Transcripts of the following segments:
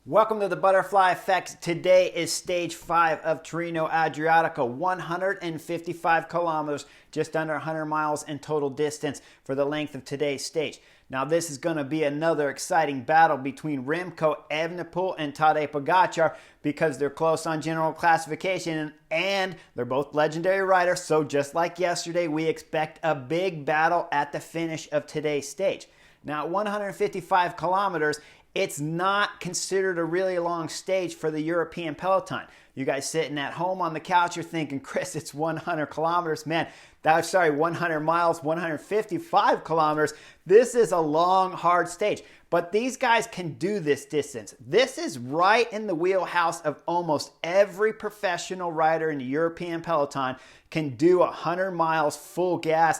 Welcome to the Butterfly Effect. Today is stage 5 of Tirreno Adriatico, 155 kilometers, just under 100 miles in total distance for the length of today's stage. Now this is going to be another exciting battle between Remco Evenepoel and Tadej Pogacar because they're close on general classification and they're both legendary riders. So just like yesterday, we expect a big battle at the finish of today's stage. Now 155 kilometers, it's not considered a really long stage for the European peloton. You guys sitting at home on the couch, you're thinking, Chris, it's 100 kilometers. Man, 100 miles, 155 kilometers. This is a long, hard stage. But these guys can do this distance. This is right in the wheelhouse of almost every professional rider in the European peloton can do 100 miles full gas,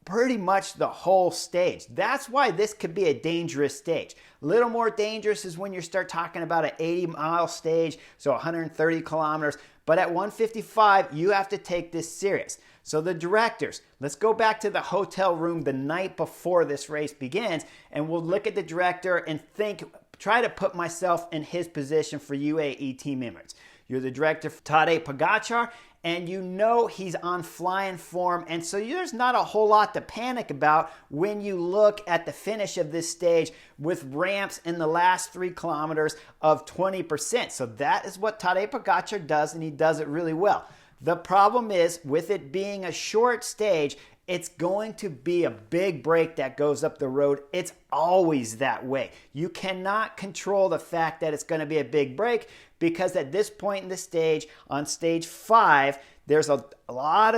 pretty much the whole stage. That's why this could be a dangerous stage. A little more dangerous is when you start talking about an 80-mile stage, so 130 kilometers. But at 155, you have to take this serious. So the directors, let's go back to the hotel room the night before this race begins, and we'll look at the director and try to put myself in his position for UAE Team Emirates. You're the director for Tadej Pogacar, and you know he's on flying form, and so there's not a whole lot to panic about when you look at the finish of this stage with ramps in the last 3 kilometers of 20%. So that is what Tadej Pogacar does, and he does it really well. The problem is, with it being a short stage, it's going to be a big break that goes up the road. It's always that way. You cannot control the fact that it's going to be a big break because at this point in the stage, on stage 5, there's a lot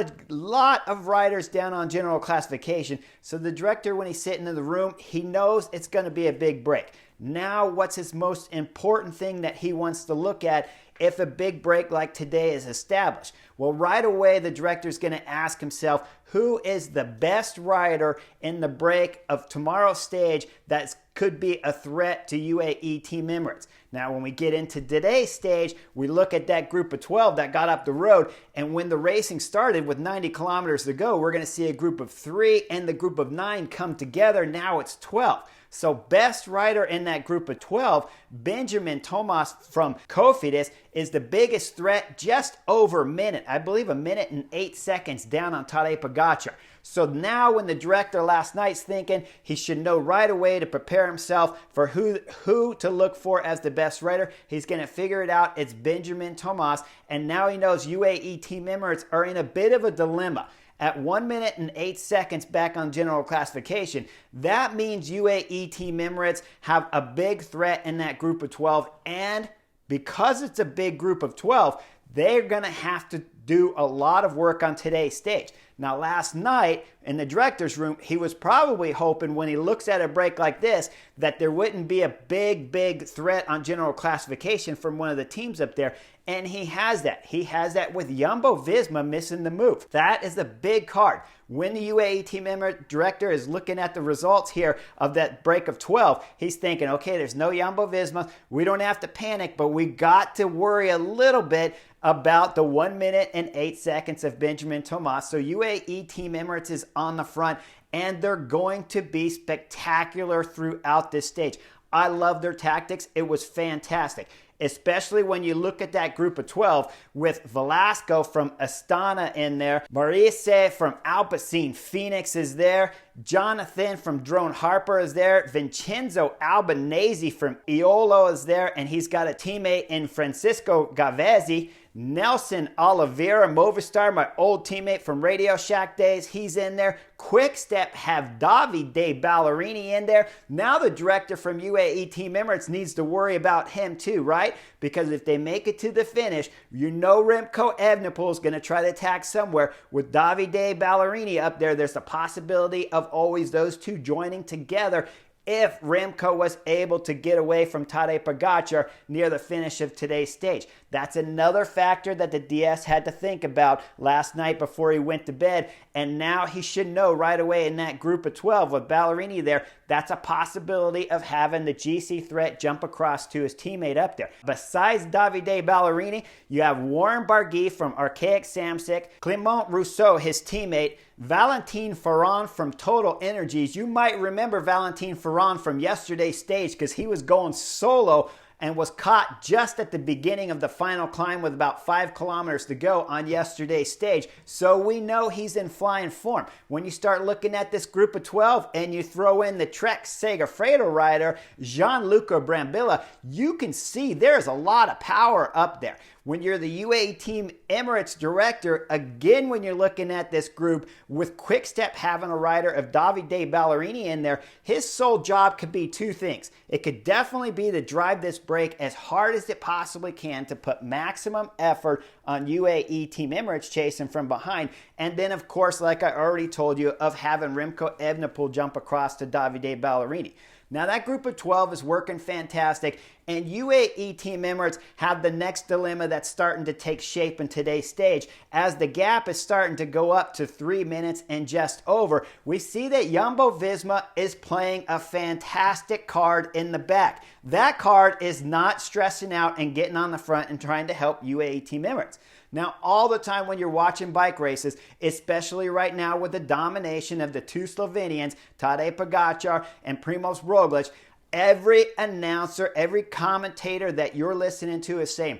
of riders down on general classification. So the director, when he's sitting in the room, he knows it's going to be a big break. Now, what's his most important thing that he wants to look at if a big break like today is established? Well, right away, the director is going to ask himself, who is the best rider in the break of tomorrow's stage that could be a threat to UAE Team Emirates? Now, when we get into today's stage, we look at that group of 12 that got up the road, and when the racing started with 90 kilometers to go, we're going to see a group of 3 and the group of 9 come together. Now it's 12. So best rider in that group of 12, Benjamin Thomas from Cofidis, is the biggest threat, just over a minute. I believe 1 minute and 8 seconds down on Tadej Pogacar. So now when the director last night's thinking he should know right away to prepare himself for who to look for as the best rider, he's going to figure it out. It's Benjamin Thomas. And now he knows UAE Team Emirates are in a bit of a dilemma. At 1 minute and 8 seconds back on general classification, that means UAE Team Emirates have a big threat in that group of 12. And because it's a big group of 12, they're going to have to do a lot of work on today's stage. Now, last night in the director's room, he was probably hoping when he looks at a break like this that there wouldn't be a big threat on general classification from one of the teams up there. And he has that. He has that with Jumbo-Visma missing the move. That is a big card. When the UAE Team Emirates director is looking at the results here of that break of 12, he's thinking, okay, there's no Jumbo-Visma. We don't have to panic, but we got to worry a little bit about the 1 minute and 8 seconds of Benjamin Thomas. So UAE Team Emirates is on the front, and they're going to be spectacular throughout this stage. I love their tactics. It was fantastic, especially when you look at that group of 12 with Velasco from Astana in there, Maurice from Alpecin Phoenix is there, Jonathan from Drone Harper is there, Vincenzo Albanese from Iolo is there, and he's got a teammate in Francisco Gavezi. Nelson Oliveira, Movistar, my old teammate from Radio Shack days, he's in there. Quick Step have Davide Ballerini in there. Now the director from UAE Team Emirates needs to worry about him too, right? Because if they make it to the finish, you know Remco Evenepoel is going to try to attack somewhere. With Davide Ballerini up there, there's a possibility of always those two joining together if Remco was able to get away from Tadej Pogacar near the finish of today's stage. That's another factor that the DS had to think about last night before he went to bed, and now he should know right away in that group of 12 with Ballerini there, that's a possibility of having the GC threat jump across to his teammate up there. Besides Davide Ballerini, you have Warren Barguil from Archaic Samsic, Clement Rousseau, his teammate, Valentin Ferrand from Total Energies. You might remember Valentin Ferrand from yesterday's stage because he was going solo and was caught just at the beginning of the final climb with about 5 kilometers to go on yesterday's stage. So we know he's in flying form. When you start looking at this group of 12 and you throw in the Trek Segafredo rider, Gianluca Brambilla, you can see there's a lot of power up there. When you're the UAE Team Emirates director, again, when you're looking at this group with Quick-Step having a rider of Davide Ballerini in there, his sole job could be two things. It could definitely be to drive this break as hard as it possibly can to put maximum effort on UAE Team Emirates chasing from behind. And then, of course, like I already told you, of having Remco Evenepoel jump across to Davide Ballerini. Now that group of 12 is working fantastic, and UAE Team Emirates have the next dilemma that's starting to take shape in today's stage. As the gap is starting to go up to 3 minutes and just over, we see that Jumbo-Visma is playing a fantastic card in the back. That card is not stressing out and getting on the front and trying to help UAE Team Emirates. Now, all the time when you're watching bike races, especially right now with the domination of the two Slovenians, Tadej Pogačar and Primož Roglič, every announcer, every commentator that you're listening to is saying,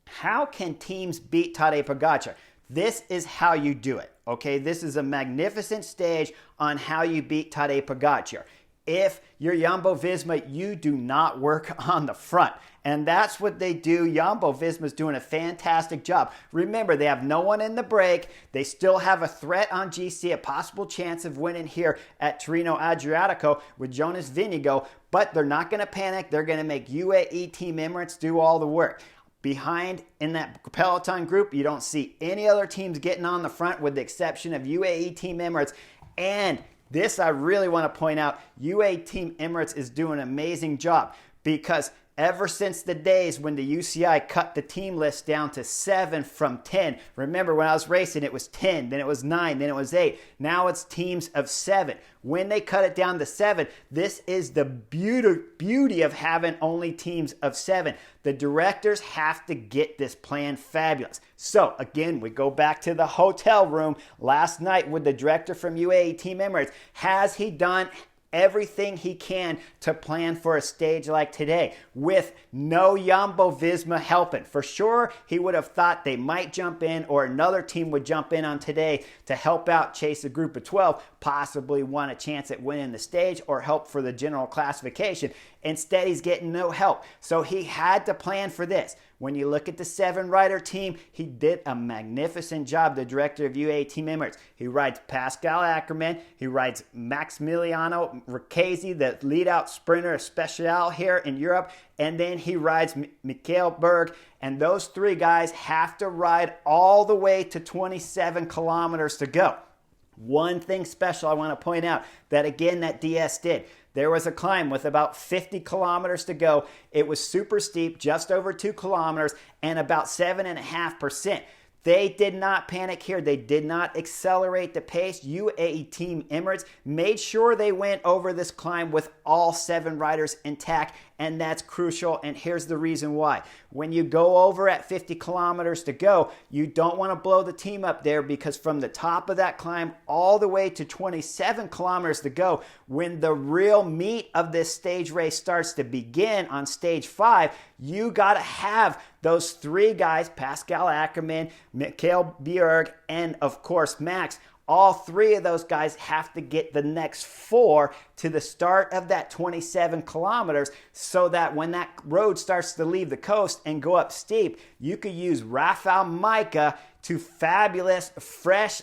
how can teams beat Tadej Pogačar? This is how you do it, okay? This is a magnificent stage on how you beat Tadej Pogačar. If you're Jumbo-Visma, you do not work on the front. And that's what they do. Jumbo-Visma's doing a fantastic job. Remember, they have no one in the break. They still have a threat on GC, a possible chance of winning here at Tirreno Adriatico with Jonas Vingegaard. But they're not going to panic. They're going to make UAE Team Emirates do all the work. Behind in that peloton group, you don't see any other teams getting on the front with the exception of UAE Team Emirates. And this I really want to point out, UAE Team Emirates is doing an amazing job because ever since the days when the UCI cut the team list down to 7 from 10. Remember, when I was racing, it was 10, then it was 9, then it was 8. Now it's teams of 7. When they cut it down to 7, this is the beauty of having only teams of 7. The directors have to get this plan fabulous. So, again, we go back to the hotel room last night with the director from UAE Team Emirates. Has he done everything he can to plan for a stage like today with no Jumbo-Visma helping? For sure, he would have thought they might jump in or another team would jump in on today to help out chase a group of 12, possibly want a chance at winning the stage or help for the general classification. Instead, he's getting no help. So he had to plan for this. When you look at the 7-rider team, he did a magnificent job, the director of UAE Team Emirates. He rides Pascal Ackermann. He rides Maximiliano Ricchesi, the lead-out sprinter especial here in Europe. And then he rides Michael Berg. And those 3 guys have to ride all the way to 27 kilometers to go. One thing special I want to point out that, again, that DS did. There was a climb with about 50 kilometers to go. It was super steep, just over 2 kilometers, and about 7.5%. They did not panic here. They did not accelerate the pace. UAE Team Emirates made sure they went over this climb with all 7 riders intact, and that's crucial, and here's the reason why. When you go over at 50 kilometers to go, you don't want to blow the team up there because from the top of that climb all the way to 27 kilometers to go, when the real meat of this stage race starts to begin on stage 5, you got to have those 3 guys, Pascal Ackermann, Michael Berg, and of course Max. All 3 of those guys have to get the next 4 to the start of that 27 kilometers so that when that road starts to leave the coast and go up steep, you could use Rafael Majka to fabulous fresh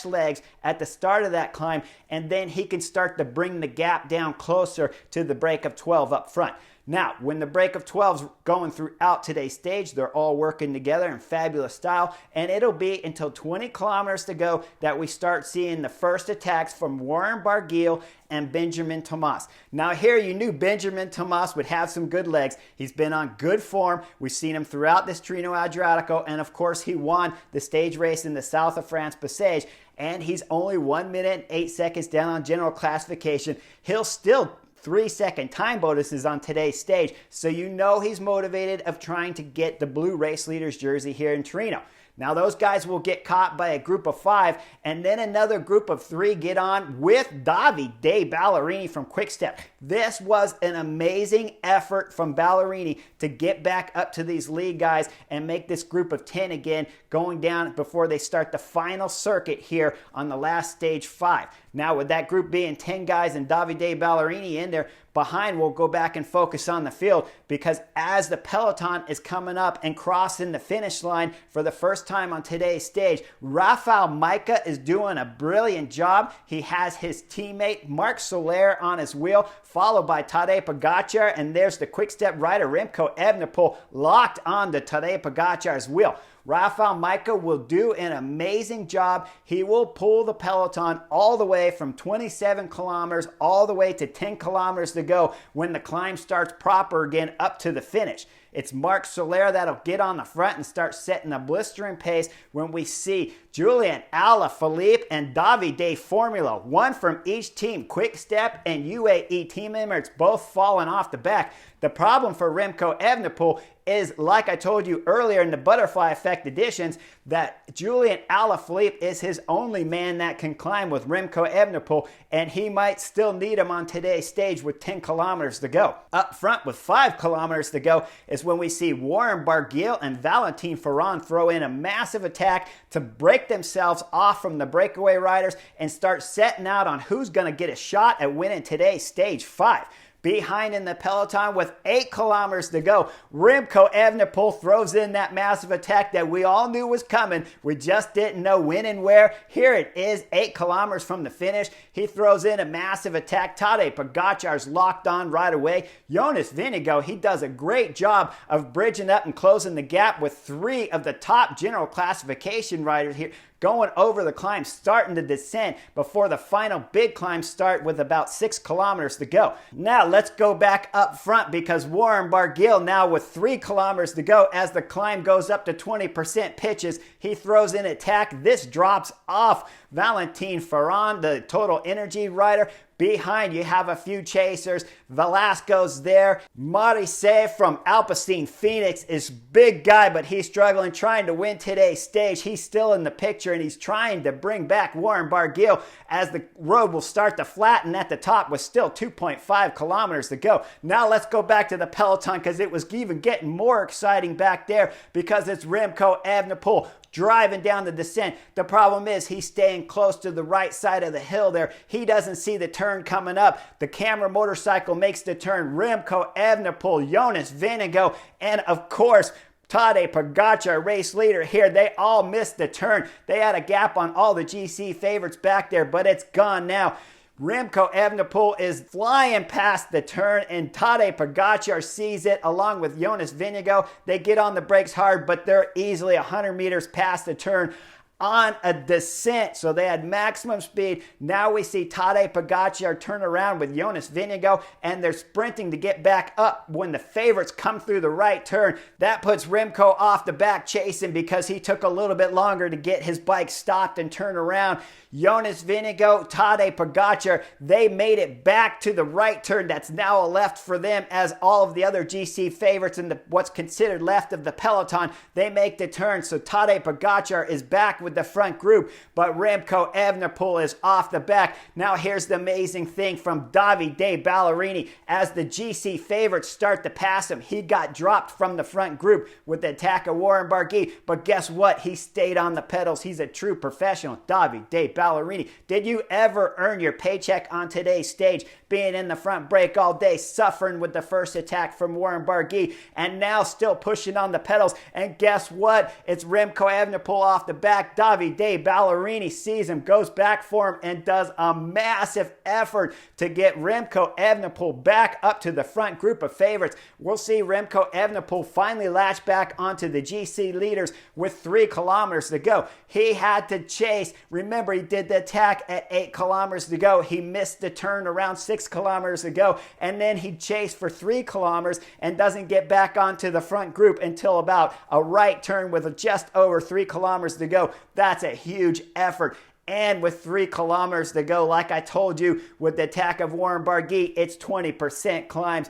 legs at the start of that climb, and then he can start to bring the gap down closer to the break of 12 up front. Now, when the break of 12's going throughout today's stage, they're all working together in fabulous style, and it'll be until 20 kilometers to go that we start seeing the first attacks from Warren Barguil and Benjamin Thomas. Now here you knew Benjamin Thomas would have some good legs. He's been on good form. We've seen him throughout this Tirreno Adriatico, and of course he won the stage race in the south of France, Bessèges, and he's only 1 minute and 8 seconds down on general classification. He'll still 3-second time bonuses on today's stage, so you know he's motivated of trying to get the blue race leader's jersey here in Tirreno. Now those guys will get caught by a group of 5, and then another group of 3 get on with Davide Ballerini from Quick-Step. This was an amazing effort from Ballerini to get back up to these lead guys and make this group of 10 again, going down before they start the final circuit here on the last stage 5. Now with that group being 10 guys and Davide Ballerini in there, behind, we'll go back and focus on the field, because as the peloton is coming up and crossing the finish line for the first time on today's stage, Rafael Majka is doing a brilliant job. He has his teammate Marc Soler on his wheel, followed by Tadej Pogačar, and there's the Quick-Step rider Remco Evenepoel locked on to Tadej Pogačar's wheel. Rafael Majka will do an amazing job. He will pull the peloton all the way from 27 kilometers all the way to 10 kilometers to go when the climb starts proper again up to the finish. It's Marc Soler that'll get on the front and start setting a blistering pace when we see Julian Alaphilippe and Davide Formula, one from each team, Quick-Step and UAE team members, both falling off the back. The problem for Remco Evenepoel is, like I told you earlier in the Butterfly Effect editions, that Julian Alaphilippe is his only man that can climb with Remco Evenepoel, and he might still need him on today's stage with 10 kilometers to go. Up front with 5 kilometers to go is when we see Warren Barguil and Valentin Ferrand throw in a massive attack to break themselves off from the breakaway riders and start setting out on who's going to get a shot at winning today's stage 5. Behind in the peloton with 8 kilometers to go, Remco Evenepoel throws in that massive attack that we all knew was coming. We just didn't know when and where. Here it is, 8 kilometers from the finish. He throws in a massive attack. Tadej Pogačar's locked on right away. Jonas Vingegaard, he does a great job of bridging up and closing the gap with 3 of the top general classification riders here, going over the climb, starting to descend before the final big climb start with about 6 kilometers to go. Now let's go back up front, because Warren Barguil now with 3 kilometers to go as the climb goes up to 20% pitches. He throws in attack. This drops off Valentin Ferrand, the Total Energy rider. Behind you have a few chasers. Velasco's there. Marise from Alpecin Phoenix is big guy, but he's struggling, trying to win today's stage. He's still in the picture, and he's trying to bring back Warren Barguil as the road will start to flatten at the top with still 2.5 kilometers to go. Now let's go back to the peloton, because it was even getting more exciting back there, because it's Remco Evenepoel driving down the descent. The problem is he's staying close to the right side of the hill there. He doesn't see the turn coming up. The camera motorcycle makes the turn. Remco Evenepoel, Jonas Vingegaard, and of course, Tadej Pogačar, race leader here. They all missed the turn. They had a gap on all the GC favorites back there, but it's gone now. Remco Evenepoel is flying past the turn, and Tadej Pogačar sees it along with Jonas Vingegaard. They get on the brakes hard, but they're easily 100 meters past the turn on a descent, so they had maximum speed. Now we see Tadej Pogačar turn around with Jonas Vingegaard, and they're sprinting to get back up when the favorites come through the right turn. That puts Remco off the back chasing, because he took a little bit longer to get his bike stopped and turn around. Jonas Vingegaard, Tadej Pogačar, they made it back to the right turn. That's now a left for them, as all of the other GC favorites in what's considered left of the peloton, they make the turn. So Tadej Pogačar is back with the front group, but Remco Evenepoel is off the back. Now here's the amazing thing from Davide Ballerini. As the GC favorites start to pass him, he got dropped from the front group with the attack of Warren Barguil, but guess what? He stayed on the pedals. He's a true professional. Davide Ballerini. Did you ever earn your paycheck on today's stage, being in the front brake all day, suffering with the first attack from Warren Barguil, and now still pushing on the pedals? And guess what? It's Remco Evenepoel off the back. Davide Ballerini sees him, goes back for him, and does a massive effort to get Remco Evenepoel back up to the front group of favorites. We'll see Remco Evenepoel finally latch back onto the GC leaders with 3 kilometers to go. He had to chase. Remember, he did the attack at 8 kilometers to go. He missed the turn around 6 kilometers to go, and then he chased for 3 kilometers and doesn't get back onto the front group until about a right turn with just over 3 kilometers to go. That's a huge effort. And with 3 kilometers to go, like I told you, with the attack of Warren Barguil, it's 20% climbs.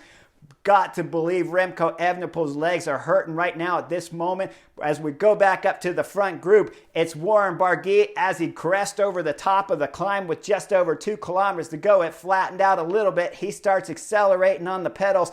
got to believe Remco Evenepoel's legs are hurting right now at this moment. As we go back up to the front group, it's Warren Barguil as he crest over the top of the climb with just over 2 kilometers to go. It flattened out a little bit. He starts accelerating on the pedals.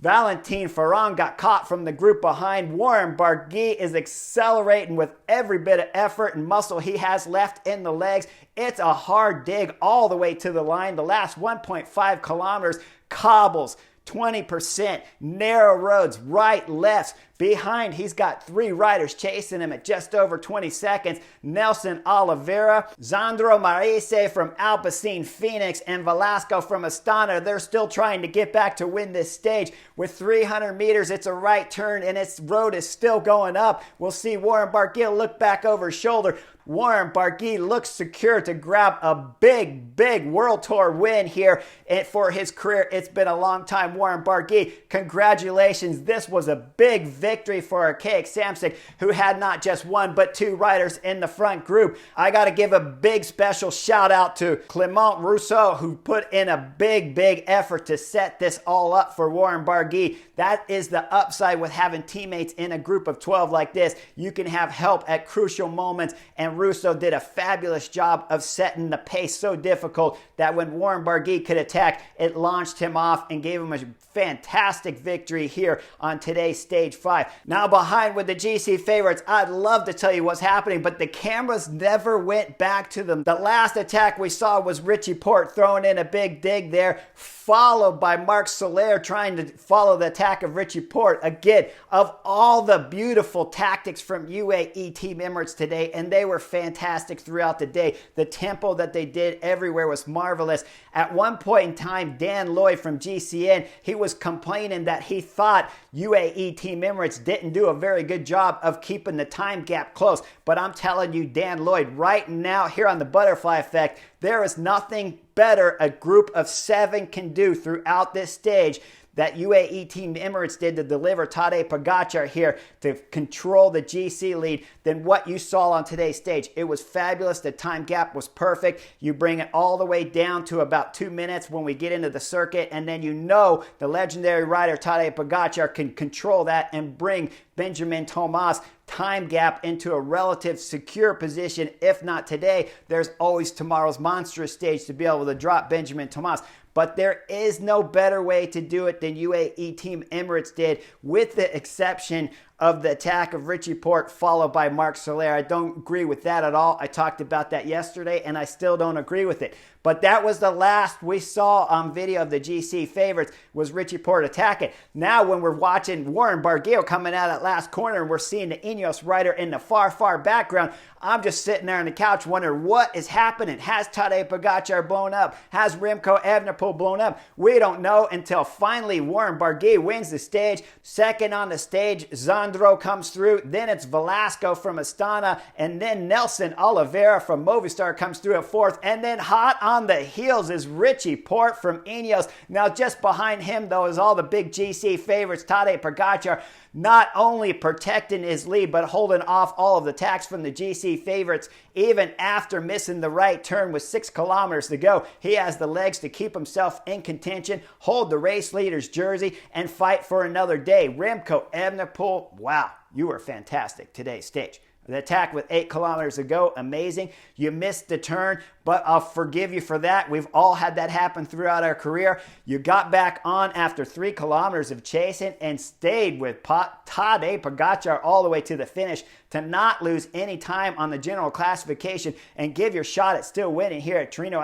Valentin Ferrand got caught from the group behind. Warren Barguil is accelerating with every bit of effort and muscle he has left in the legs. It's a hard dig all the way to the line. The last 1.5 kilometers, cobbles, 20%, narrow roads, right, lefts. Behind, he's got 3 riders chasing him at just over 20 seconds. Nelson Oliveira, Zandro Marise from Alpecin Phoenix, and Velasco from Astana. They're still trying to get back to win this stage. With 300 meters, it's a right turn, and its road is still going up. We'll see Warren Barguil look back over his shoulder. Warren Barguil looks secure to grab a big World Tour win here for his career. It's been a long time, Warren Barguil. Congratulations. This was a big victory for Archaic Samsic, who had not just 1 but 2 riders in the front group. I got to give a big special shout out to Clement Rousseau, who put in a big effort to set this all up for Warren Barguil. That is the upside with having teammates in a group of 12 like this. You can have help at crucial moments, and Russo did a fabulous job of setting the pace so difficult that when Warren Barguil could attack, it launched him off and gave him a fantastic victory here on today's stage 5. Now behind with the GC favorites, I'd love to tell you what's happening, but the cameras never went back to them. The last attack we saw was Richie Porte throwing in a big dig there, followed by Marc Soler trying to follow the attack of Richie Porte. Again, of all the beautiful tactics from UAE Team Emirates today, and they were fantastic throughout the day. The tempo that they did everywhere was marvelous. At one point in time, Dan Lloyd from GCN, he was complaining that he thought UAE Team Emirates didn't do a very good job of keeping the time gap close. But I'm telling you, Dan Lloyd, right now here on the Butterfly Effect, there is nothing better a group of 7 can do throughout this stage that UAE Team Emirates did to deliver Tadej Pogačar here to control the GC lead than what you saw on today's stage. It was fabulous. The time gap was perfect. You bring it all the way down to about 2 minutes when we get into the circuit, and then you know the legendary rider Tadej Pogačar can control that and bring Benjamin Thomas time gap into a relative secure position. If not today, there's always tomorrow's monstrous stage to be able to drop Benjamin Thomas. But there is no better way to do it than UAE Team Emirates did, with the exception of the attack of Richie Porte followed by Marc Soler. I don't agree with that at all. I talked about that yesterday, and I still don't agree with it. But that was the last we saw on video of the GC favorites, was Richie Porte attacking. Now when we're watching Warren Barguil coming out at last corner and we're seeing the Ineos rider in the far background, I'm just sitting there on the couch wondering what is happening. Has Tadej Pogačar blown up? Has Remco Evenepoel blown up? We don't know until finally Warren Barguil wins the stage. Second on the stage, Zandro comes through. Then it's Velasco from Astana. And then Nelson Oliveira from Movistar comes through at 4th. And then hot on the heels is Richie Porte from Ineos. Now just behind him, though, is all the big GC favorites. Tadej Pogačar not only protecting his lead, but holding off all of the attacks from the GC favorites. Even after missing the right turn with 6 kilometers to go, he has the legs to keep himself in contention, hold the race leader's jersey, and fight for another day. Remco Evenepoel, wow, you were fantastic today's stage. The attack with 8 kilometers to go, amazing. You missed the turn, but I'll forgive you for that. We've all had that happen throughout our career. You got back on after 3 kilometers of chasing and stayed with Tadej Pogačar all the way to the finish to not lose any time on the general classification and give your shot at still winning here at Tirreno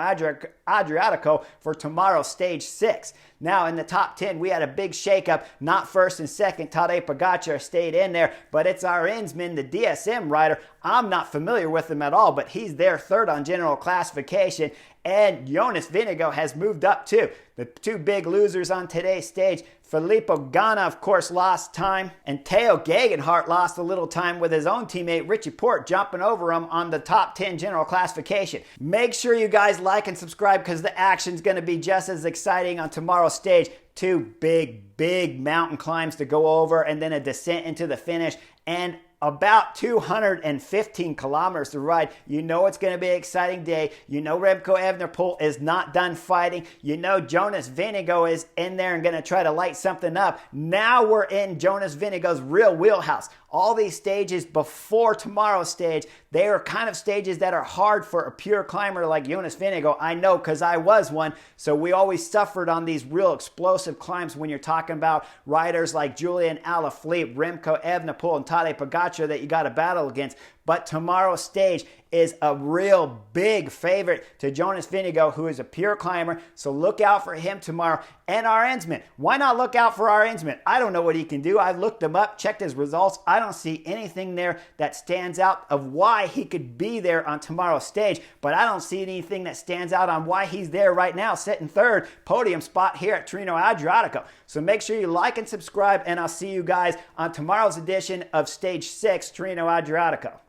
Adriatico for tomorrow's stage 6. Now in the top 10, we had a big shakeup. Not first and second, Tadej Pogačar stayed in there, but it's our Insman, the DSM rider. I'm not familiar with him at all, but he's there 3rd on general classification. And Jonas Vingegaard has moved up too. The 2 big losers on today's stage, Filippo Ganna, of course, lost time, and Theo Gegenhardt lost a little time with his own teammate Richie Porte jumping over him on the top 10 general classification. Make sure you guys like and subscribe, because the action's going to be just as exciting on tomorrow's stage. 2 big mountain climbs to go over, and then a descent into the finish, and about 215 kilometers to ride. You know it's going to be an exciting day. You know Remco Evenepoel is not done fighting. You know Jonas Vingegaard is in there and going to try to light something up. Now we're in Jonas Vingegaard's real wheelhouse. All these stages before tomorrow's stage, they are kind of stages that are hard for a pure climber like Jonas Vingegaard. I know because I was one. So we always suffered on these real explosive climbs when you're talking about riders like Julian Alaphilippe, Remco Evenepoel, and Tadej Pogacar that you got to battle against. But tomorrow's stage is a real big favorite to Jonas Vingegaard, who is a pure climber. So look out for him tomorrow. And our Ensman. Why not look out for our Ensman? I don't know what he can do. I looked him up, checked his results. I don't see anything there that stands out of why he could be there on tomorrow's stage. But I don't see anything that stands out on why he's there right now, sitting third podium spot here at Tirreno Adriatico. So make sure you like and subscribe, and I'll see you guys on tomorrow's edition of Stage 6, Tirreno Adriatico.